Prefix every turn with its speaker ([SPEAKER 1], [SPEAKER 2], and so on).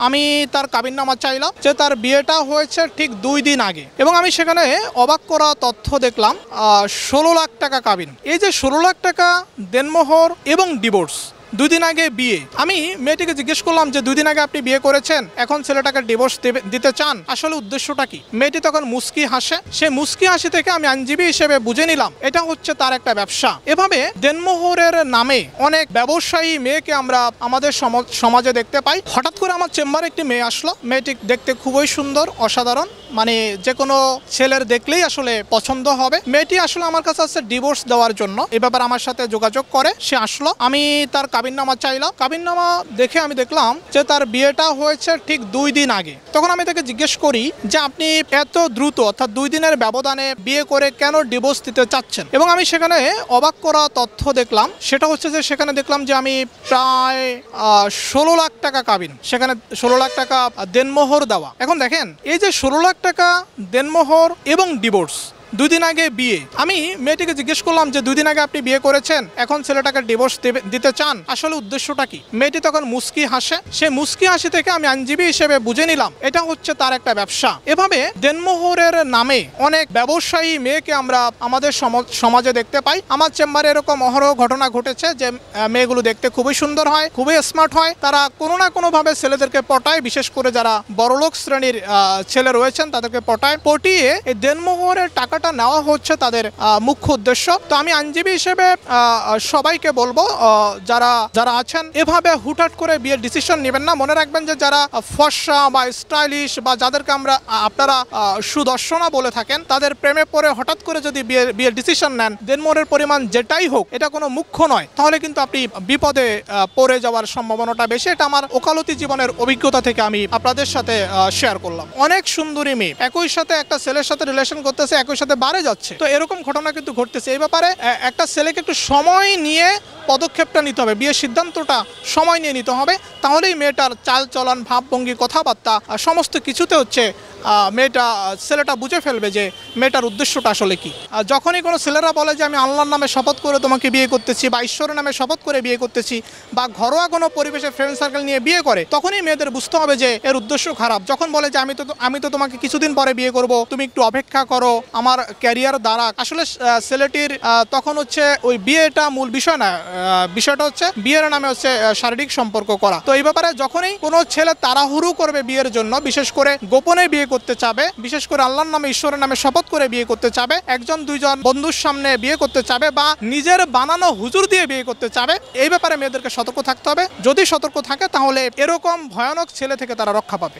[SPEAKER 1] আমি তার কাবিননামা চাইলাম যে তার বিয়েটা হয়েছে ঠিক 2 দিন আগে এবং আমি সেখানে অবাক করা তথ্য দেখলাম 16 লাখ টাকা কাবিন। এই যে 16 লাখ টাকা দেনমোহর এবং ডিভোর্স, 2 দিন আগে বিয়ে। আমি মেয়েটিকে জিজ্ঞেস করলাম যে 2 দিন আগে আপনি বিয়ে করেছেন, এখন ছেলেটাকে ডিভোর্স দিতে চান, আসলে উদ্দেশ্যটা কি? মেয়েটি তখন মুস্কি হাসে। সে মুস্কি হাসি থেকে আমি আইনজীবী হিসেবে বুঝে নিলাম এটা হচ্ছে তার একটা ব্যবসা। এভাবে দেনমোহরের নামে অনেক ব্যবসায়ী মেয়েকে আমরা আমাদের সমাজে দেখতে পাই। হঠাৎ করে আমার চেম্বারে একটি মেয়ে আসলো। মেয়েটি দেখতে খুবই সুন্দর, অসাধারণ, মানে যে কোনো ছেলের দেখলেই আসলে পছন্দ হবে। মেয়েটি আসলে আমার কাছে আসছে ডিভোর্স দেওয়ার জন্য। এ ব্যাপারে আমার সাথে যোগাযোগ করে সে আসলো। আমি তার কাবিননামা চাইলাম। কাবিননামা দেখে আমি দেখলাম যে তার বিয়েটা হয়েছে ঠিক 2 দিন আগে। তখন আমি তাকে জিজ্ঞেস করি যে আপনি এত দ্রুত অর্থাৎ 2 দিনের ব্যবধানে বিয়ে করে কেন ডিভোর্স দিতে চাচ্ছেন? এবং আমি সেখানে অবাক করা তথ্য দেখলাম। সেটা হচ্ছে যে সেখানে দেখলাম যে আমি প্রায় 16 লাখ টাকা কাবিন, সেখানে 16 লাখ টাকা দেনমোহর দেওয়া। এখন দেখেন, এই যে 16 লাখ টাকা দেনমোহর এবং ডিভোর্স, 2 দিন আগে বিয়ে। আমি মেয়েটিকে জিজ্ঞেস করলাম যে 2 দিন আগে আপনি বিয়ে করেছেন, এখন ছেলেটাকে ডিভোর্স দিতে চান, আসলে উদ্দেশ্যটা কি? মেয়েটি তখন মুস্কি হাসে। সে মুস্কি হাসি থেকে আমি আইনজীবী হিসেবে বুঝে নিলাম এটা হচ্ছে তার একটা ব্যবসা। এভাবে দেনমোহরের নামে অনেক ব্যবসায়ী মেয়েকে আমরা আমাদের সমাজে দেখতে পাই। আমার চেম্বারে এরকম অহরহ ঘটনা ঘটেছে যে মেয়েগুলো দেখতে খুবই সুন্দর হয়, খুবই স্মার্ট হয়, তারা কোনো না কোনোভাবে ছেলেদেরকে পটায়, বিশেষ করে যারা বড়লোক শ্রেণীর ছেলে রয়েছেন তাদেরকে পটিয়ে এই দেনমোহরের টাকা নেওয়া হচ্ছে তাদের মুখ্য উদ্দেশ্য। তো আমি আইনজীবী হিসেবে সবাইকে বলবো যারা আছেন এভাবে হুটহাট করে বিয়ের ডিসিশন নেবেন না। মনে রাখবেন যে যারা ফর্সা বা স্টাইলিশ বা যাদেরকে আপনারা সুদর্শনা বলে থাকেন, তাদের প্রেমে পড়ে হঠাৎ করে যদি বিয়ের ডিসিশন নেন, দেনমোহরের পরিমাণ যেটাই হোক এটা কোনো মুখ্য নয়, তাহলে কিন্তু আপনি বিপদে পড়ে যাওয়ার সম্ভাবনাটা বেশি। এটা আমার ওকালতি জীবনের অভিজ্ঞতা থেকে আমি আপনাদের সাথে শেয়ার করলাম। অনেক সুন্দরী মেয়ে একই সাথে একটা ছেলের সাথে রিলেশন করতেছে, একই সাথে বাড়ে যাচ্ছে। তো এরকম ঘটনা কিন্তু ঘটতেছে। এই ব্যাপারে একটা ছেলেকে একটু সময় নিয়ে পদক্ষেপটা নিতে হবে, বিয়ের সিদ্ধান্তটা সময় নিয়ে নিতে হবে। তাহলেই মেয়েটার চাল চলন, ভাবভঙ্গি, কথাবার্তা সমস্ত কিছুতে হচ্ছে ছেলেটা বুঝে ফেলবে যে মেয়েটার উদ্দেশ্যটা আসলে কি। যখনই কোনো ছেলেরা বলে যে আমি আল্লাহর নামে শপথ করে তোমাকে বিয়ে করতেছি বা ঈশ্বরের নামে শপথ করে বিয়ে করতেছি বা ঘরোয়া কোনো পরিবেশে ফ্রেন্ড সার্কেল নিয়ে বিয়ে করে, তখনই মেয়েদের বুঝতে হবে যে এর উদ্দেশ্য খারাপ। যখন বলে যে আমি তো তোমাকে কিছুদিন পরে বিয়ে করব, তুমি একটু অপেক্ষা করো, আমার ক্যারিয়ার দাঁড়াক, আসলে ছেলেটির তখন হচ্ছে ওই বিয়েটা মূল বিষয় না। বিষয়টা হচ্ছে বিয়ের নামে হচ্ছে শারীরিক সম্পর্ক করা। তো এই ব্যাপারে যখনই কোনো ছেলে তাড়াহুড়ো করবে বিয়ের জন্য, বিশেষ করে গোপনে বিয়ে করতে চাবে, বিশেষ করে আল্লাহর নামে ঈশ্বরের নামে শপথ করে বিয়ে করতে চাবে, 1-2জন বন্ধুর সামনে বিয়ে করতে চাবে বা নিজের বানানো হুজুর দিয়ে বিয়ে করতে চাবে, এই ব্যাপারে মেয়েদেরকে সতর্ক থাকতে হবে। যদি সতর্ক থাকে তাহলে এরকম ভয়ানক ছেলে থেকে তারা রক্ষা পাবে।